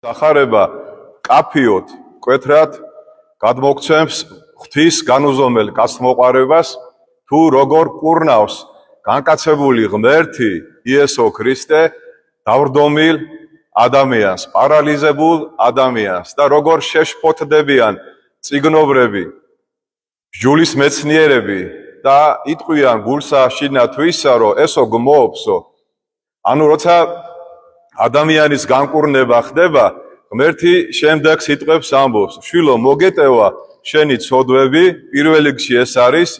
სახარება კაფიოთ კვეთრად გადმოგცემს ღვთის განუზომელ კაცმოყვარებას თუ როგორ კურნავს განკაცებული ღმერთი იესო ქრისტე დავრდომილ ადამიანს, პარალიზებულ ადამიანს და როგორ შეშფოთდებიან წიგნობრები, ბჯულის მეცნიერები და იტყვიან გულსა შინა თვისა, რომ ესო გმოობსო. ანუ როცა ადამიანის განკურნება ხდება, ღმერთი შემდეგ სიტყვებს ამბობს, შვილო მოგეტევა შენი ცოდვები, პირველ რიგში ეს არის,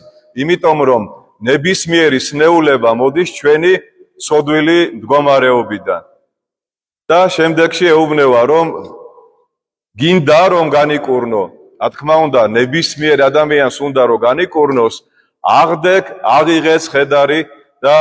იმიტომ რომ ნებისმიერი სნეულება მოდის ჩვენი ცოდვილი მდგომარეობიდან. და შემდეგში ეუბნება, რომ გინდა რომ განიკურნო, რა თქმა უნდა, ნებისმიერ ადამიანს უნდა რომ განიკურნოს, აღდეკ, აღიღეს ხედარი და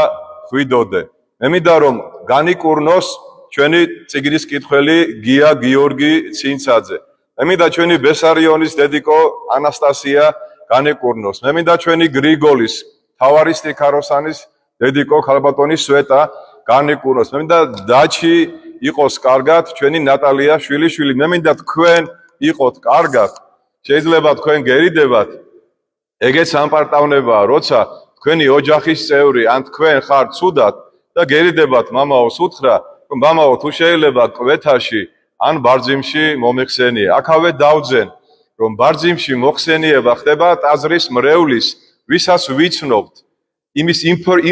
ხვიდოდე. მე მინდა რომ განიკურნოს ჩვენი წიგნის კითხველი გია გიორგი ცინცაძე. მე მინდა ჩვენი ბესარიონის დედიკო ანასტასია განიკურნოს. მე მინდა ჩვენი გრიგოლის თავარი სტიქაროსანის დედიკო ქალბატონის სვეტა განიკურნოს. მე მინდა დაჩი იყოს კარგად ჩვენი ნატალია შვილიშვილი. მე მინდა თქვენ იყოთ კარგად. შეიძლება თქვენ გერიდებათ. ეგეც ამპარტავნებაა, როცა თქვენი ოჯახის წევრი ან თქვენ ხართ ცუდად და გერიდებათ მამაოს უთხრა, რომ მამაო თუ შეიძლება კვეთაში ან ბარძიმში მომეხსენია. აქავე დავძენ, რომ ბარძიმში მოხსენიება ხდება ტაძრის მრევლის, ვისაც ვიცნობთ. იმის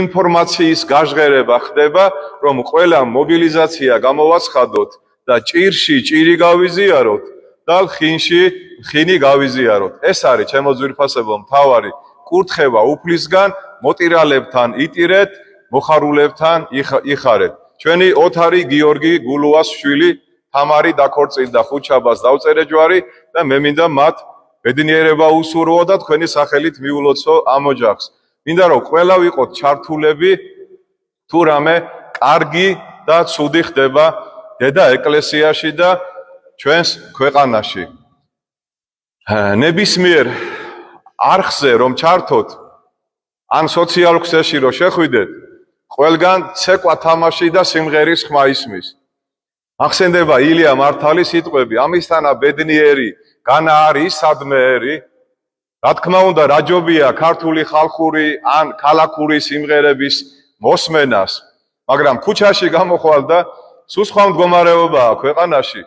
ინფორმაციის გაჟღერება ხდება, რომ ყველა მობილიზაცია გამოვაცხადოთ და ჭირში ჭირი გავიზიაროთ და ხინში ხინი გავიზიაროთ. ეს არის ჩემო ძვირფასებო მთავარი კურთხევა უფლისგან, მოტირალებთან იტირეთ, მოხარულებთან იხარეთ. ჩვენი ოთარი გიორგი გულუას შვილი თამარი დაქორწინდა ხუთშაბათს დავწერე ჯვარი და მე მინდა მათ ბედნიერება უსურვო და თქვენი სახელით მიულოცო ამ ოჯახს. მინდა რომ ყველა ვიყოთ ჩართულები თუ რამე კარგი და ცუდი ხდება დედა ეკლესიაში და ჩვენს ქვეყანაში. ნებისმიერ არხზე რომ ჩართოთ ან სოციალურ ქსელში რომ შეხვიდეთ, ყველგან ცეკვა თამაში და სიმღერის ხმა ისმის. ახსენდება ილია მართალის სიტყვები, ამისთანა ბედნიერი განა არის სადმეერი. რა თქმა უნდა, რაჯობია ქართული ხალხური ან ქალაქური სიმღერების მოსმენას, მაგრამ ქუჩაში გამოხვალ და სულ სხვა მდგომარეობაა ქვეყანაში.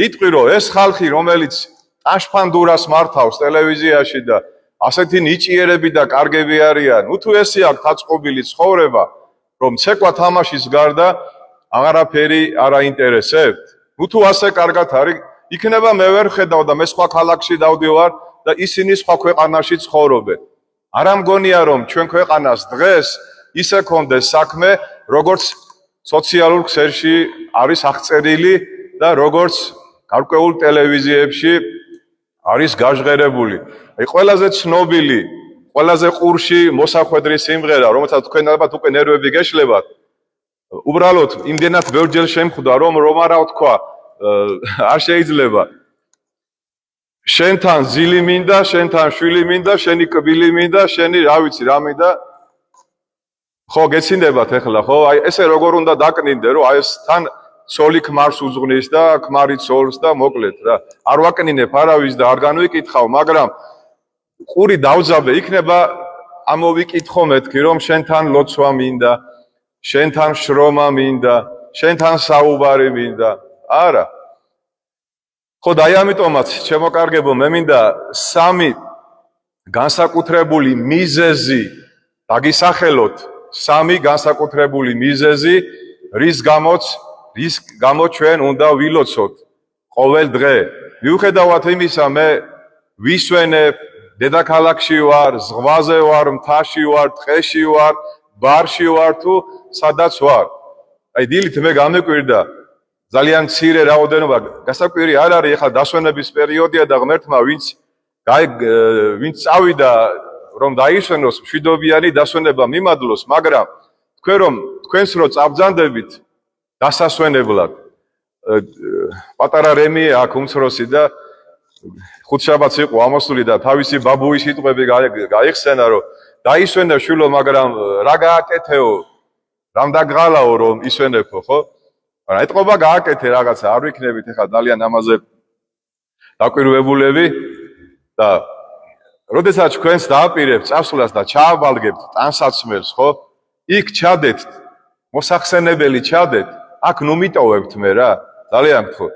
იტყვი რომ ეს ხალხი, რომელიც ტაშფანდურას მართავს ტელევიზიაში და ასეთი ნიჭიერები და კარგები არიან, თუ ესე აქვს დაწყობილი ცხოვრება, რომ ცეკვა თამაშის გარდა აღარაფერი არ აინტერესებთ. თუ ასე კარგად არის, იქნება მე ვერ ხედავ და მე სხვა ქალაქში დავდივარ და ისინი სხვა ქვეყანაში ცხოვრობენ. არ ამგონია რომ ჩვენ ქვეყანას დღეს ისე კონდეს საქმე, როგორც სოციალურ ქსელში არის აღწერილი და როგორც გარკვეულ ტელევიზიებში არის გაჟღერებული. აი ყველაზე ცნობილი, ყველაზე ყურში მოსახვედრი სიმღერა, რომელსაც თქვენ ალბათ უკვე ნერვები გეშლებათ. უბრალოდ იმდენად ბევრჯერ შემხვდა, რომ არა ვთქვა, არ შეიძლება. შენთან ზილი მინდა, შენთან შვილი მინდა, შენი კბილი მინდა, შენი რა ვიცი რა მინდა. ხო, გეცინდებათ ახლა, ხო? აი ესე როგორ უნდა დაკნინდე, რომ აი ეს თან ცოლი ქმარს უძღვნის და ქმარი ცოლს და მოკლედ რა. არ ვაკნინებ არავის და არ განვიკითხავ, მაგრამ ყური დავძაბე, იქნება ამოვიკითხო მეთქი, რომ შენთან ლოცვა მინდა, შენთან შრომა მინდა, შენთან საუბარი მინდა. არა. ხო და აი ამიტომაც ჩემო კარგებო, მე მინდა სამი განსაკუთრებული მიზეზი დაგისახელოთ, სამი განსაკუთრებული მიზეზი, რის გამოც ჩვენ უნდა ვილოცოთ ყოველ დღე. მიუხედავად იმისა, მე ვისვენებ, დედაქალაქში ვარ, ზღვაზე ვარ, მთაში ვარ, ტყეში ვარ, ბარში ვარ თუ სადაც ვარ. აი დილით მე გამეკვირდა ძალიან მცირე რაოდენობა, გასაკვირი არ არის, ეხლა დასვენების პერიოდია და ღმერთმა ვინც წავიდა რომ დაისვენოს, მშვიდობიანი დასვენება მიმადლოს, მაგრამ თქვენს რო წაბძანდებით დასასვენებლად, პატარა რემი აქ უმცროსი და ხუთშაბათს იყო ამოსული და თავისი ბაბუის სიტყვები გაიხსენა, რომ დაისვენა შვილო, მაგრამ რა გააკეთეო, რამ დაგღალაო რომ ისვენებო, ხო? მაგრამ ეთყობა გააკეთე რაღაცა, არ ვიქნებით ეხლა ძალიან ამაზე დაკვირვებულები და როდესაც თქვენს დააპირებთ წასვლას და ჩააბალგებთ ტანსაცმელს, ხო? იქ ჩადეთ, მოსახსენებელი ჩადეთ, აქ ნუ მიტოვებთ მე რა, ძალიან გთხოვ.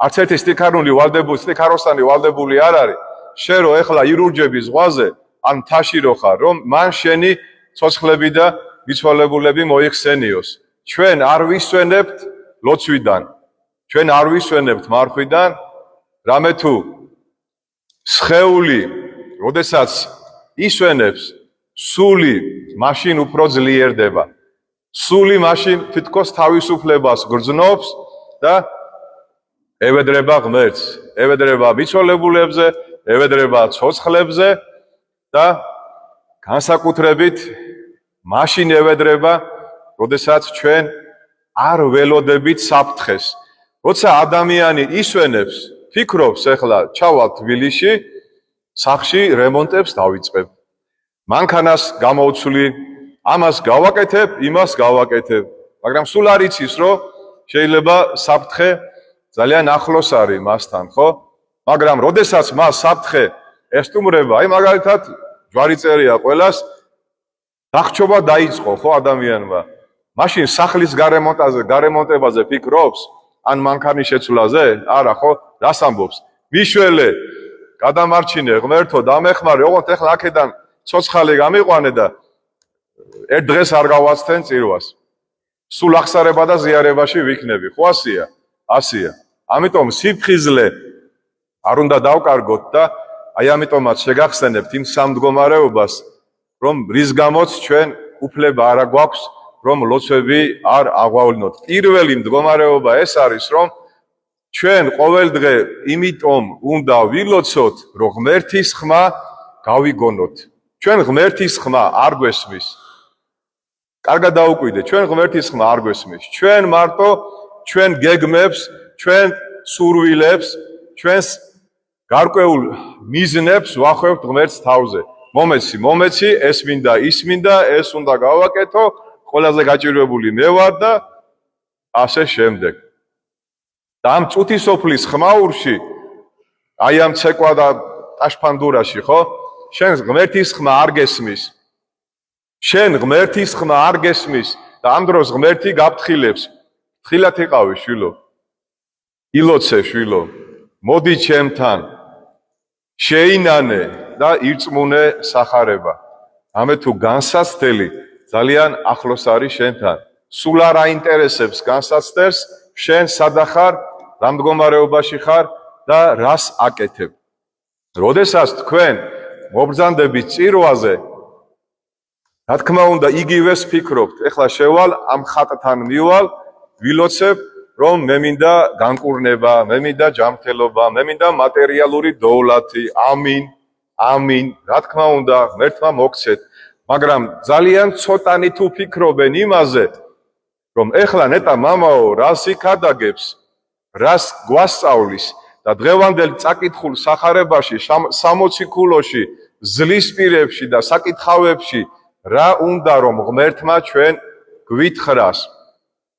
არც ერთი სტიქაროსანი ვალდებული არ არის, შენ რო ეხლა ირურჯები ზღვაზე, ან მთაში რო ხარ, რომ მან შენი ცოცხლები და მიცვალებულები მოიხსენიოს. ჩვენ არ ვისვენებთ ლოცვიდან, ჩვენ არ ვისვენებთ მარხვიდან, რამე თუ სხეული, როდესაც ისვენებს, სული მაშინ უფრო ძლიერდება. სული მაშინ თითქოს თავისუფლებას გრძნობს და ევედრება ღმერთს, ევედრება მიცვალებულებზე, ევედრება ცოცხლებზე და განსაკუთრებით მაშინ ევედრება, როდესაც ჩვენ არ ველოდებით საფრთხეს. როცა ადამიანი ისვენებს, ფიქრობს ეხლა ჩავალ თბილისში, სახში რემონტებს დავიწყებ. მანქანას გამოვცვლი, ამას გავაკეთებ, იმას გავაკეთებ. მაგრამ სულ არ იცის, რომ შეიძლება საფრთხე ძალიან ახლოს არის მასთან, ხო? მაგრამ როდესაც მას საფრთხე ესტუმრება, აი მაგალითად ჯვარი წერია ყველას, დახჩობა დაიწყო, ხო ადამიანმა. მაშინ სახლის გარემონტებაზე ფიქრობს, ან მანქანის შეცვლაზე? არა, ხო? რას ამბობს? მიშველე, გადამარჩინე, ღმერთო, დამეხმარე, ოღონდ ეხლა აქედან ცოცხალი გამიყვანე და ერთ დღეს არ გავაცდენ წირვას. სულ ახსარება და ზიარებაში ვიქნები. ხო ასია? ასია. ამიტომ სიფხიზლე არ უნდა დავკარგოთ და აი ამიტომაც შეგახსენებთ იმ სამ მდგომარეობას, რომ რის გამოც ჩვენ უფლება არ გვაქვს, რომ ლოცვები არ აღვავლინოთ. პირველი მდგომარეობა ეს არის, რომ ჩვენ ყოველდღე იმიტომ უნდა ვილოცოთ, რომ ღმერთის ხმა გავიგონოთ. ჩვენ ღმერთის ხმა არ გვესმის. კარგად დაუკვირდე, ჩვენ ღმერთის ხმა არ გვესმის. ჩვენ მარტო ჩვენ გეგმებს, ჩვენ სურვილებს, ჩვენს გარკვეულ მიზნებს ვახვევთ ღმერთს თავზე. მომეცი, ეს მინდა, ის მინდა, ეს უნდა გავაკეთო, ყველაზე გაჭირვებული მე ვარ და ასე შემდეგ. და ამ წუთისოფლის ხმაურში, აი ამ ცეკვა და ტაშფანდურაში, ხო? შენ ღმერთის ხმა არ გესმის. შენ ღმერთის ხმა არ გესმის და ამ დროს ღმერთი გაფრთხილებს. ფრთხილად იყავი, შვილო. ილოცე, შვილო. მოდი ჩემთან. შეინანე და ირწმუნე სახარება. ამე თუ განსაცდელი ძალიან ახლოს არის შენთან. სულ არ აინტერესებს განსაცდელს, შენ სადახარ, რა მდგომარეობაში ხარ და რას აკეთებ. როდესაც თქვენ მობრძანდებით წირვაზე, რა თქმა უნდა, იგივეს ფიქრობთ. ეხლა შევალ ამ ხატთან მივალ, ვილოცებ, რომ მე მინდა განკურნება, მე მინდა ჯანმრთელობა, მე მინდა მატერიალური დოვლათი. ამინ, ამინ. რა თქმა უნდა, ღმერთმა მოგცეთ. მაგრამ ძალიან ცოტანი თუ ფიქრობენ იმაზე, რომ ეხლა ნეტა მამაო, რას იქადაგებს, რას გვასწავლის და დღევანდელ წაკითხულ სახარებაში, 60 ქულოში, ზლის პირებში და საკითხავებში რა უნდა რომ ღმერთმა ჩვენ გვითხრას.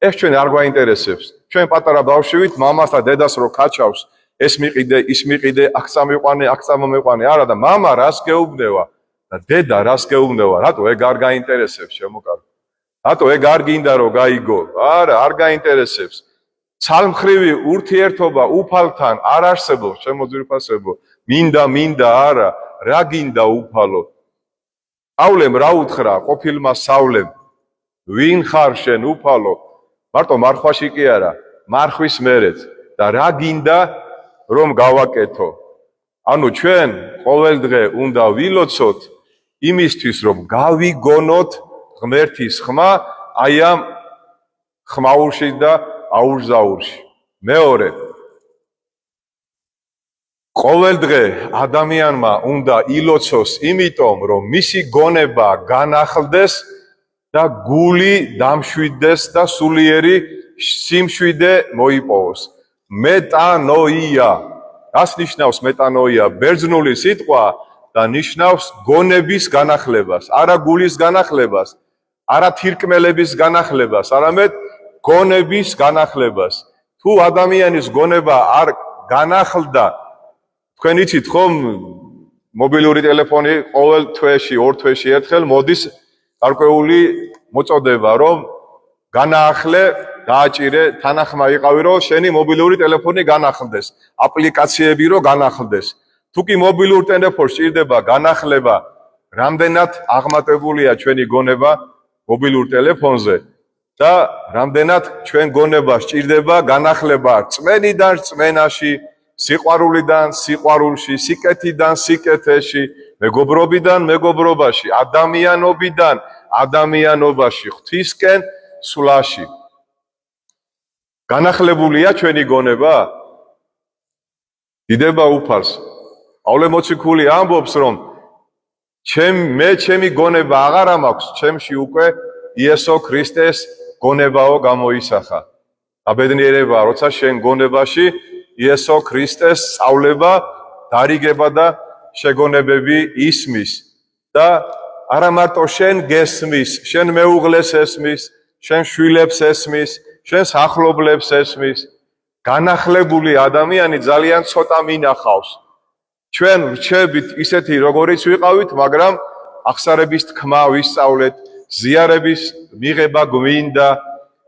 ეს ჩვენ არ გვაინტერესებს. ჩვენ პატარა ბავშვით მამას და დედას რო ქაჩავს, ეს მიყიდე, ის მიყიდე, აქ წამიყვანე, აქ წამომიყვანე. არა და მამა რას გეუბნება და დედა რას გეუბნება? რატო ეგ არ გაინტერესებს შემოკარგო? რატო ეგ არ გინდა რომ გაიგო? არა, არ გაინტერესებს. ცალმხრივი ურთიერთობა უფალთან არ არსებობს, შემოძვირფასებო. მინდა, არა, რა გინდა უფალო? პავლემ რა უთხრა ყოფილმა სავლემ? ვინ ხარ შენ უფალო? მარტო მარხვაში კი არა, მარხვის მერეც და რა გინდა რომ გავაკეთო? ანუ ჩვენ ყოველდღე უნდა ვილოცოთ იმისთვის, რომ გავიგონოთ ღმერთის ხმა აი ამ ხმაურში და აურზაურში. მეორე, ყოველდღე ადამიანმა უნდა ილოცოს იმიტომ, რომ მისი გონება განახლდეს და გული დამშვიდეს და სულიერი სიმშვიდე მოიპოვოს. მეტანოია. რას ნიშნავს მეტანოია? ბერძნული სიტყვა და ნიშნავს გონების განახლებას, არა გულის განახლებას, არა თირკმელების განახლებას, არამედ გონების განახლებას. თუ ადამიანის გონება არ განახლდა, თქვენ იცით ხომ მობილური ტელეფონი ყოველ თვეში, ორ თვეში ერთხელ მოდის გარკვეული მოწოდება, რომ განაახლე, დააჭირე, თანახმა იყავი, რომ შენი მობილური ტელეფონი განახლდეს, აპლიკაციები რომ განახლდეს. თუ კი მობილურ ტელეფონს ჭირდება განახლება, რამდენად აღმატებულია ჩვენი გონება მობილურ ტელეფონზე და რამდენად ჩვენ გონება სჭირდება განახლება წმენიდან წმენაში, სიყვარულიდან სიყვარულში, სიკეთიდან სიკეთეში, მეგობრობიდან მეგობრობაში, ადამიანობიდან ადამიანობაში, ღვთისკენ სვლაში. განახლებულია ჩვენი გონება? დიდება უფალს. პავლე მოციქული ამბობს, რომ ჩემი გონება აღარა მაქვს, ჩემში უკვე იესო ქრისტეს გონებაო გამოისახა. აბედნიერება, როცა შენ გონებაში იესო ქრისტეს სწავლება, დარიგება და შეგონებები ისმის და არა მარტო შენ გესმის, შენ მეუღლეს ესმის, შენ შვილებს ესმის, შენ ახლობლებს ესმის. განახლებული ადამიანი ძალიან ცოტა მინახავს. ჩვენ რჩებით ისეთი როგორიც ვიყავით, მაგრამ აღსარების თქმა ვისწავლეთ, ზიარების მიღება გვინდა,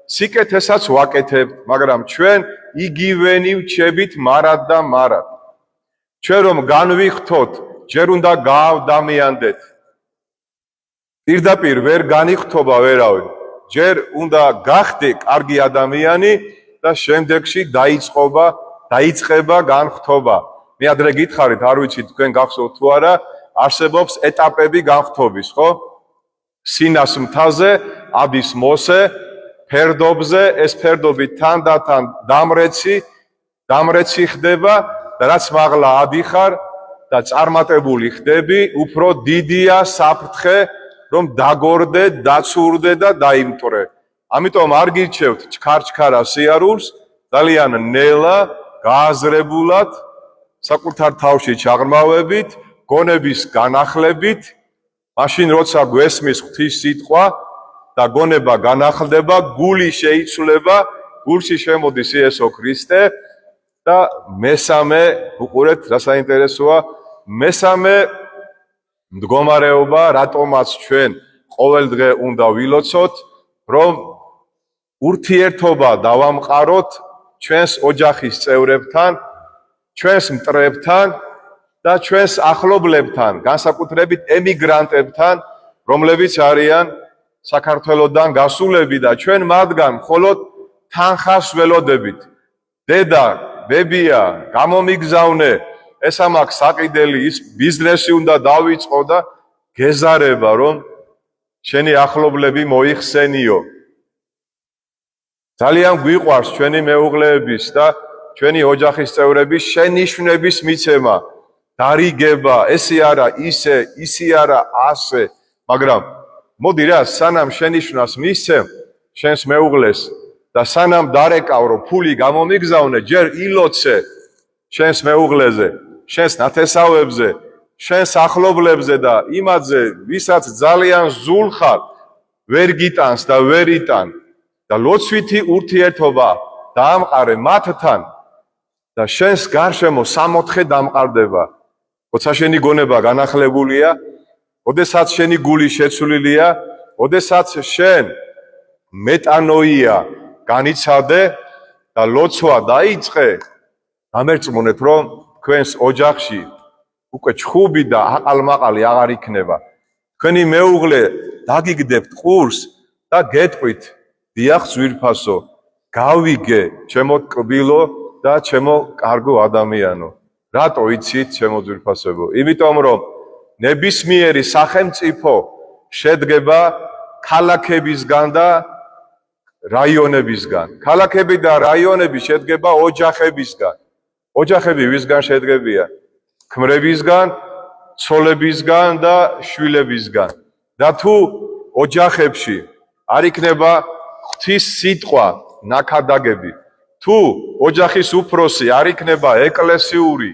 სიკეთესაც ვაკეთებთ, მაგრამ ჩვენ იგივენი ვჩებით მარად და მარად. ჩვენ რომ განვიხთოთ, ჯერ უნდა გაავდამიანდეთ. პირდაპირ ვერ განიხთობა ვერავინ. ჯერ უნდა გახდე კარგი ადამიანი და შემდეგში დაიწყება განხთობა. მე ადრე გითხარით, არ ვიცი თქვენ გახსოვთ თუ არა, არსებობს ეტაპები განხთობის, ხო? სინას მთაზე ადის მოსე, ფერდობზე, ეს ფერდობი თანდათან დამრეცი ხდება და რაც მაღლა ადიხარ და წარმატებული ხდები, უფრო დიდია საფრთხე, რომ დაგორდე, დაცურდე და დაიმტვრე. ამიტომ არ გირჩევთ ჩქარ-ჩქარა სიარულს, ძალიან ნელა, გააზრებულად, საკუთარ თავში ჩაღრმავებით, გონების განახლებით, მაშინ როცა გვესმის ღვთის სიტყვა და გონება განახლდება, გული შეიცვლება, გულში შემოდის იესო ქრისტე და მესამე, უყურეთ რა საინტერესოა, მესამე მდგომარეობა, რატომაც ჩვენ ყოველდღე უნდა ვილოცოთ, რომ ურთიერთობა დავამყაროთ ჩვენს ოჯახის წევრებთან, ჩვენს მტრებთან და ჩვენს ახლობლებთან, განსაკუთრებით ემიგრანტებთან, რომლებიც არიან საქართველოსდან გასულები და ჩვენ მათგან მხოლოდ თანხას ველოდებით. დედა, ბებია, გამომიგზავნე, ეს ამაქვს საყიდელი, ის ბიზნესი უნდა დავიწყო და გეზარება, რომ შენი ახლობლები მოიხსენიო. ძალიან გვიყვარს ჩვენი მეუღლეების და ჩვენი ოჯახის წევრების შენიშვნების მიცემა, დარიგება, ესე არა, ისი არა, ასე, მაგრამ მოდი რა, სანამ შენიშვნას მისცემ შენს მეუღლეს და სანამ დარეკავრო ფული გამომიგზავნე, ჯერ ილოცე შენს მეუღლეზე, შენს ნათესავებზე, შენს ახლობლებზე და იმაზე, ვისაც ძალიან ზულხარ, ვერ გიტანს და ვერ იტან და ლოცვითი ურთიერთობა დაამყარე მათთან და შენს გარშემო სამოთხე დამყარდება. როცა შენი გონება განახლებულია, ოდესაც შენი გული შეცვლილია, ოდესაც შენ მეტანოია განიცადე და ლოცვა დაიწყე, გამერწმუნეთ, რომ თქვენს ოჯახში უკვე ჩხუბი და აყალმაყალი აღარ იქნება. თქვენი მეუღლე დაგიგდებთ ყურს და გეტყვით, დიახ ძვირფასო, გავიგე, ჩემო კბილო და ჩემო კარგო ადამიანო. რატო იცით, ჩემო ძვირფასებო? იმიტომ რომ ნებისმიერი სახელმწიფო შედგება ქალაქებისგან და რაიონებისგან. ქალაქები და რაიონები შედგება ოჯახებისგან. ოჯახები ვისგან შედგებიან? ქმრებისგან, ცოლებისგან და შვილებისგან. და თუ ოჯახებში არ იქნება ღვთის სიტყვა ნაქადაგები, თუ ოჯახის უფროსი არ იქნება ეკლესიური,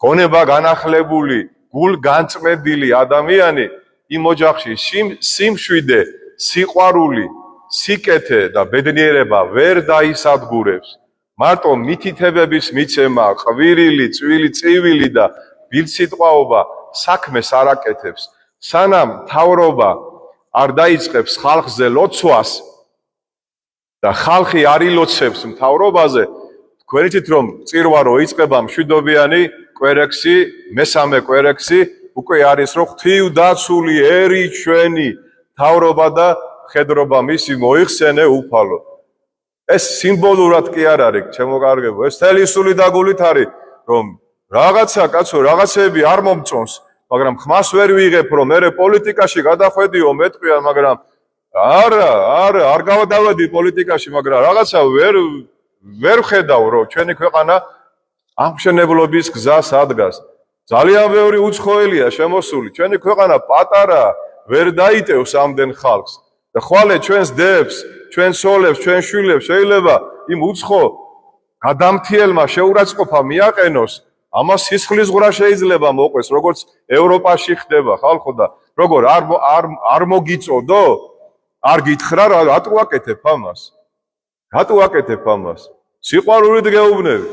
გონება განახლებული, გულგანწმენდილი ადამიანი, იმ ოჯახში სიმშვიდე, სიყვარული სიკეთე და ბედნიერება ვერ დაისადგურებს. მარტო მითითებების მიცემა, ყვირილი, წივილი და ბილსიტყვაობა საქმეს არ აკეთებს. სანამ მთავრობა არ დაიწყებს ხალხზე ლოცვას და ხალხი არ ილოცებს მთავრობაზე, თქვენ იცით რომ წირვა რო იწყება მშვიდობიანი კვერექსი, მესამე კვერექსი უკვე არის რომ ღვთივდაცული ერი ჩვენი მთავრობა და მხედრობა მისი მოიხსენე უფალო. ეს სიმბოლურად კი არ არის, ჩემო კარგებო, ეს თელისული დაგულით არის, რომ რაღაცა კაცო, რაღაცები არ მომწონს, მაგრამ ხმას ვერ ვიღებ, რომ მე პოლიტიკაში გადახვედიო, მეტყვია, მაგრამ არ გავდავედი პოლიტიკაში, მაგრამ რაღაცა ვერ ხედავ, რომ ჩვენი ქვეყანა აღმშენებლობის გზას ადგას. ძალიან ბევრი უცხოელია შემოსული, ჩვენი ქვეყანა პატარა, ვერ დაიტევს ამდენ ხალხს. და ხვალე ჩვენს დებს, ჩვენ სოლებს, ჩვენ შვილებს შეიძლება იმ უცხო გადამთიელმა შეურაცხყოფა მიაყენოს, ამას სისხლის ზღვრა შეიძლება მოყვეს, როგორც ევროპაში ხდება ხალხო და როგორ არ მოგიწოდო? არ გითხრა რატო აკეთებ ამას? რატო აკეთებ ამას? სიყვარულით გეუბნები.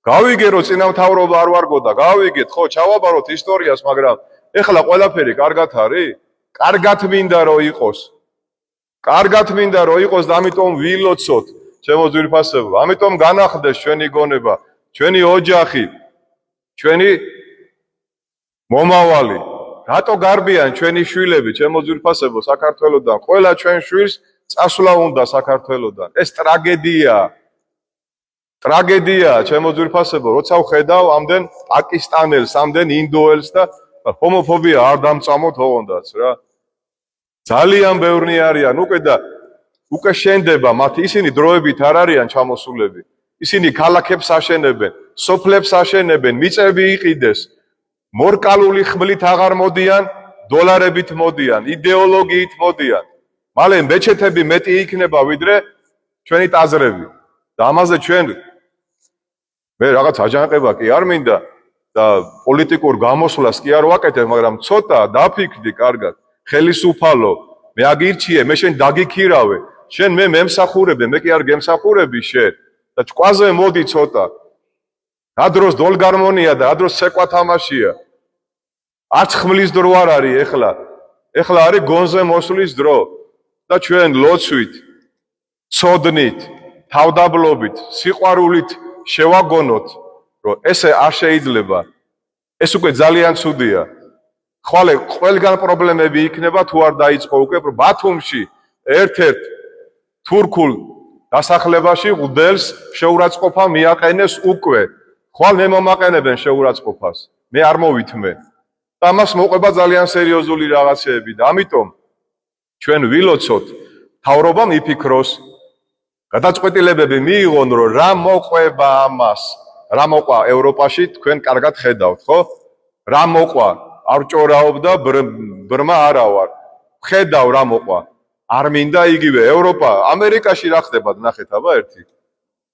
გავიგე რომ წინამთავრობა არ ვარგოდა, გავიგეთ, ხო, ჩავაბაროთ ისტორიას, მაგრამ ეხლა ყველაფერი კარგად არის? კარგად მინდა რომ იყოს. კარგად მინდა რომ იყოს და ამიტომ ვილოცოთ, ჩემო ძვირფასებო. ამიტომ განახდეს ჩვენი გონება, ჩვენი ოჯახი, ჩვენი მომავალი. რატო გარბიან ჩვენი შვილები, ჩემო ძვირფასებო, საქართველოდან? ყველა ჩვენ შვილს წასვლა უნდა საქართველოდან. ეს ტრაგედია. ტრაგედია, ჩემო ძვირფასებო, როცა ვხედავ ამდენ პაკისტანელს, ამდენ ინდოელს და ჰომოფობია არ დამწამოთ ოღონდაც რა. ძალიან ბევრი არიან უკვე შენდება მათ, ისინი დროებით არ არიან ჩამოსულები. ისინი ქალაქებს აშენებენ, სოფლებს აშენებენ, მიწები იყიდეს. მორკალური ხმლით აღარ მოდიან, დოლარებით მოდიან, იდეოლოგიით მოდიან. მალე მეჩეთები მეტი იქნება ვიდრე ჩვენი ტაძრები. და ამაზე ჩვენ მე რაღაც აჯანყება კი არ მინდა და პოლიტიკურ გამოსვლას კი არ ვაკეთებ, მაგრამ ცოტა დაფიქრდი კარგად. ხელისუფალო, მე აგირჩიე, მე შენ დაგიქირავე, შენ მე მემსახურებე, მე კი არ გემსახურები შენ და ჭკვაზე მოდი ცოტა. ადროს დოლგარმონია და ადროს ცეკვა თამაშია. არც ხმლის დრო არ არის ეხლა. ეხლა არის გონზე მოსვლის დრო და ჩვენ ლოცვით, ცოდნით, თავდაბლობით, სიყვარულით შევაგონოთ, რომ ესე არ შეიძლება. ეს უკვე ძალიან ცუდია. ხვალე ყველგან პრობლემები იქნება თუ არ დაიწყო უკვე ბათუმში ერთ-ერთ თურქულ დასახლებაში ღუდელს შეურაცხყოფა მიაყენეს უკვე. ხვალ მე მომაყენებენ შეურაცხყოფას. მე არ მოვითმე. და ამას მოყვება ძალიან სერიოზული რაღაცეები და ამიტომ ჩვენ ვილოცოთ, მთავრობამ იფიქროს, გადაწყვეტილებები მიიღონ, რომ რა მოყვება ამას, რა მოყვა ევროპაში, თქვენ კარგად ხედავთ, ხო? რა მოყვა? არ ჭორაობდა ბრმა არა ვარ. ხედავ რა მოყვა. არ მინდა იგივე ევროპა, ამერიკაში რა ხდება, ნახეთ აბა ერთი.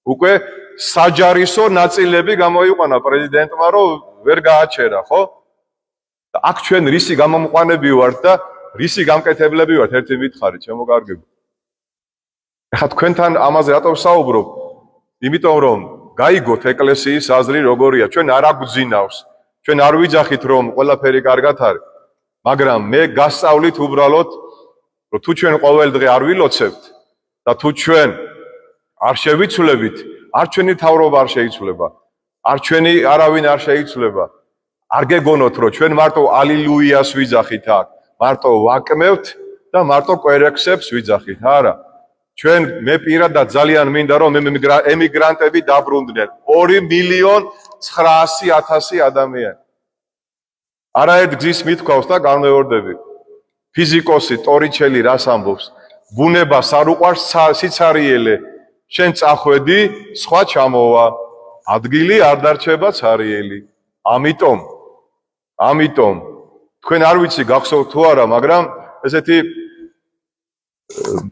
უკვე საჯარისო ნაწილები გამოიყვანა პრეზიდენტმა, რომ ვერ გააჩერა, ხო? და აქ ჩვენ რისი გამომყვანები ვართ და რისი გამკეთებლები ვართ, ერთი მითხარი, ჩემო კარგებო. ეხლა თქვენთან ამაზე რატო ვსაუბრობ? იმიტომ რომ გაიგოთ ეკლესიის აზრი როგორია, ჩვენ არ აგვძინავს. ჩვენ არ ვიძახით რომ ყველაფერი კარგად არის, მაგრამ მე გასწავლით უბრალოდ რომ თუ ჩვენ ყოველ დღე არ ვილოცებთ და თუ ჩვენ არ შევიცვლებით, არ ჩვენი მთავრობა არ შეიცვლება, არ ჩვენი არავინ არ შეიცვლება. არ გეგონოთ რომ ჩვენ მარტო ალილუიას ვიძახით აქ, მარტო ვაკმევთ და მარტო კვერექსებს ვიძახით, არა. ჩვენ მე პირადად ძალიან მინდა რომ ემიგრანტები დაბრუნდნენ 2.900.000 ადამიანი. არაერთ გზის მithქვავს და განმეორდები. ფიზიკოსი ტორიჩელი რას ამბობს? ბუნებას არ უყვარს სიცარიელე. შენ წახვედი, სხვა ჩამოვა. ადგილი არ დარჩება ცარიელი. ამიტომ თქვენ არ ვიცი გახსოვთ თუ არა, მაგრამ ესეთი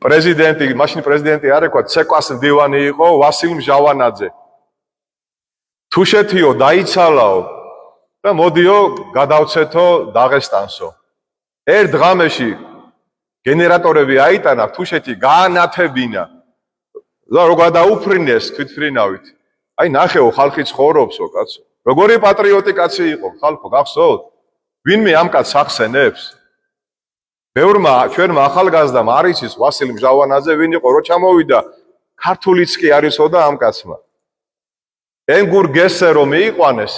პრეზიდენტი, მაშინ პრეზიდენტი არ ეკვა, ცეკვას მდივანი იყო ვასილ მჟავანაძე. თუშეთიო დაიცალაო და მოდიო გადავცეთო დაღესტანსო. ერთ ღამეში გენერატორები აიტანა, თუშეთი გაანათებინა. და რო გადაუფრინეს თვითფრინავით. აი ნახეო ხალხი ცხოვრობსო კაცო. როგორი პატრიოტი კაცი იყო ხალხო, გახსოვთ? ვინმე ამ კაცს ახსენებს? ბევრმა ჩვენმა ახალგაზრდამ არ იცის ვასილ მჟავანაძე ვინ იყო, რო ჩამოვიდა ქართულიც კი არისო და ამ კაცმა. ენგურ გესე რომ მიიყვანეს,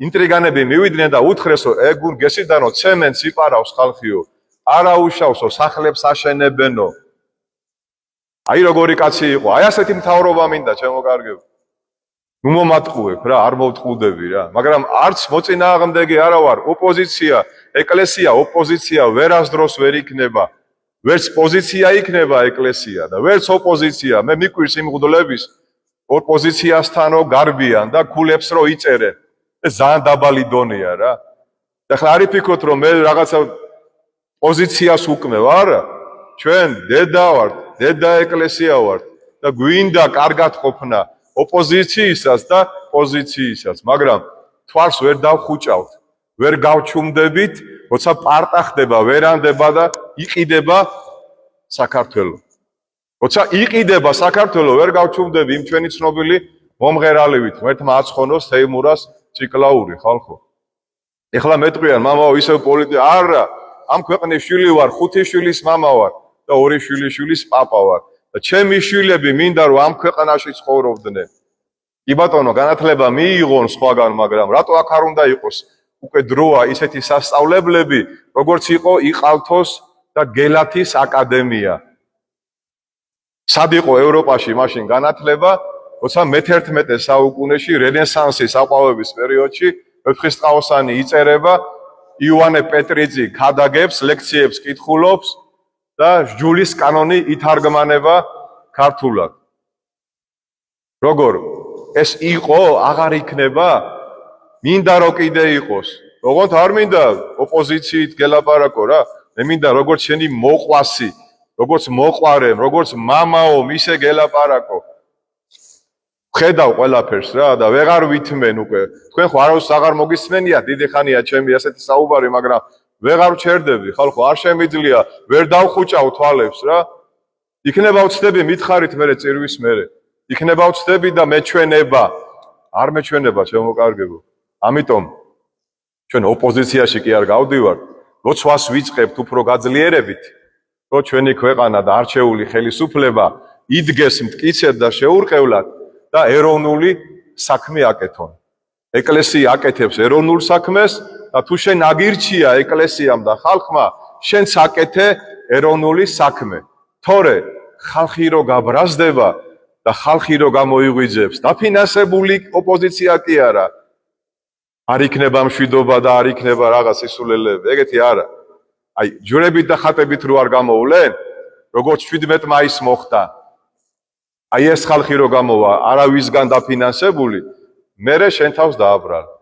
ინტრიგანები მივიდნენ და უთხრესო ეგურ გესიდანო ცემენტს იპარავს ხალხიო, არაუშავსო სახლებს აშენებენო. აი როგორი კაცი იყო, აი ასეთი მთავრობა მინდა ჩემო კარგებო. ნუ მომატყუებ რა, არ მოვტყუდები რა, მაგრამ არც მოწინააღმდეგე არა ვარ, ოპოზიცია, ეკლესია, ოპოზიცია ვერასდროს ვერ იქნება. ვერც პოზიცია იქნება ეკლესია და ვერც ოპოზიცია. მე მიკვირს იმ მღვდლების ოპოზიციასთანო გარბიან და ქულებს რო იწერენ. ეს ძალიან დაბალი დონეა რა. ეხლა არ იფიქროთ რომ მე რაღაცა პოზიციას უკმევ, არა. ჩვენ დედა ვართ, დედა ეკლესია ვართ და გვინდა კარგად ყოფნა ოპოზიციისას და პოზიციისას, მაგრამ თვალს ვერ დავხუჭავთ, ვერ გავჩუმდებით, როცა პარტა ხდება, ვერანდება და იყიდება საქართველო. როცა იყიდება საქართველო, ვერ გავჩუმდები იმ ჩვენი ცნობილი მომღერალივით, ერთმა აცხონოს თეიმურას ციკლაური ხალხო. ეხლა მეტყვიან, მამაო, ისევ პოლიტიკა, არა, ამ ქვეყნის შვილი ვარ, 5 შვილის მამა ვარ და 2 შვილის პაპა ვარ. და ჩემი შვილები მინდა რომ ამ ქვეყანაში ცხოვრობდნენ. კი ბატონო, განათლება მიიღონ სხვაგან, მაგრამ რატო აქ არ უნდა იყოს უკვე დროა ისეთი სასწავლებლები, როგორც იყო იყალთოს და გელათის აკადემია. სად იყო ევროპაში მაშინ განათლება, როცა მე-11 საუკუნეში რენესანსის აყვავების პერიოდში ვეფხისტყაოსანი იწერება, იოანე პეტრიძე ქადაგებს, ლექციებს კითხულობს და ჯულის კანონი ითარგმანება ქართულად. როგორ ეს იყო, აღარ იქნება, მინდა რომ კიდე იყოს. როგორც არ მინდა ოპოზიციით გელაპარაკო რა, მე მინდა როგორც შენი მოყვასი, როგორც მოყვარემ, როგორც მამაო, მისე გელაპარაკო. ხედავ ყველაფერს რა და ვეღარ ვითმენ უკვე. თქვენ ხო არავის აღარ მოგისმენია, დიდი ხანია ჩემი ასეთი საუბარი, მაგრამ ვეღარ ვჩერდები, ხალხო, არ შემიძლია, ვერ დავხუჭავ თვალებს რა. იქნება ვწდები მითხარით მერე წირვის მერე. იქნება ვწდები და მეჩვენება. არ მეჩვენება, ჩემო კარგებო. ამიტომ ჩვენ ოპოზიციაში კი არ გავდივართ, ლოცვას ვიწყებთ უფრო გაძლიერებით, რომ ჩვენი ქვეყანა და არჩეული ხელისუფლება იდგეს მტკიცედ და შეურყევლად და ეროვნული საქმე აკეთონ. ეკლესია აკეთებს ეროვნულ საქმეს და თუ შენ აგირჩია ეკლესიამ და ხალხმა, შენც აკეთე ეროვნული საქმე. თორე ხალხი რო გაბრაზდება და ხალხი რო გამოიღვიძებს, დაფინანსებული ოპოზიცია კი არა. არ იქნება მშვიდობა და არ იქნება რაღაც სისულელეები, ეგეთი არა. აი, ჯვრებით და ხატებით რო არ გამოვლენ, როგორც 17 მაისს მოხდა. აი ეს ხალხი რო გამოვა, არავისგან დაფინანსებული, მერე შენ თავს დააბრალ.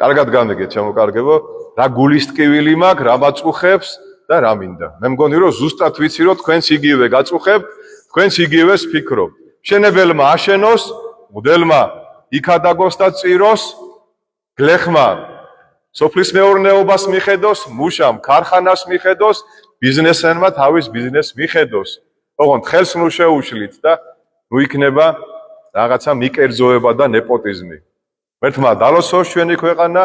კარგად გამიგეთ, ჩემო კარგებო, რა გულის ტკივილი მაქვს, რა მაწუხებს და რა მინდა. მე მგონი რომ ზუსტად ვიცი რომ თქვენს იგივე გაწუხებთ, თქვენს იგივეს ფიქრობთ. მშენებელმა აშენოს, მგდელმა იქადაგოს და წიროს, გლეხმა სოფლის მეურნეობას მიხედოს, მუშამ ქარხანას მიხედოს, ბიზნესმენმა თავის ბიზნესს მიხედოს. ოღონდ ხელს ნუ შეუშლით და ნუ იქნება რაღაცა მიკერძოება და ნეპოტიზმი. მერთმა დალოსოს ჩვენი ქვეყანა,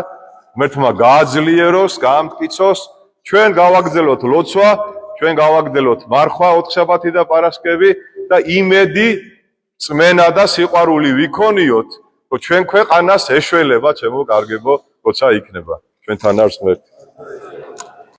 მერთმა გააძლიეროს, გაამტკიცოს, ჩვენ გავაგრძელოთ ლოცვა, ჩვენ გავაგრძელოთ მარხვა, ოთხშაბათი და პარასკევი და იმედი, წმენა და სიყვარული ვიქონიოთ, რომ ჩვენ ქვეყანას ეშველება, ჩემო კარგებო, როცა იქნება. ჩვენთან არის ღმერთი.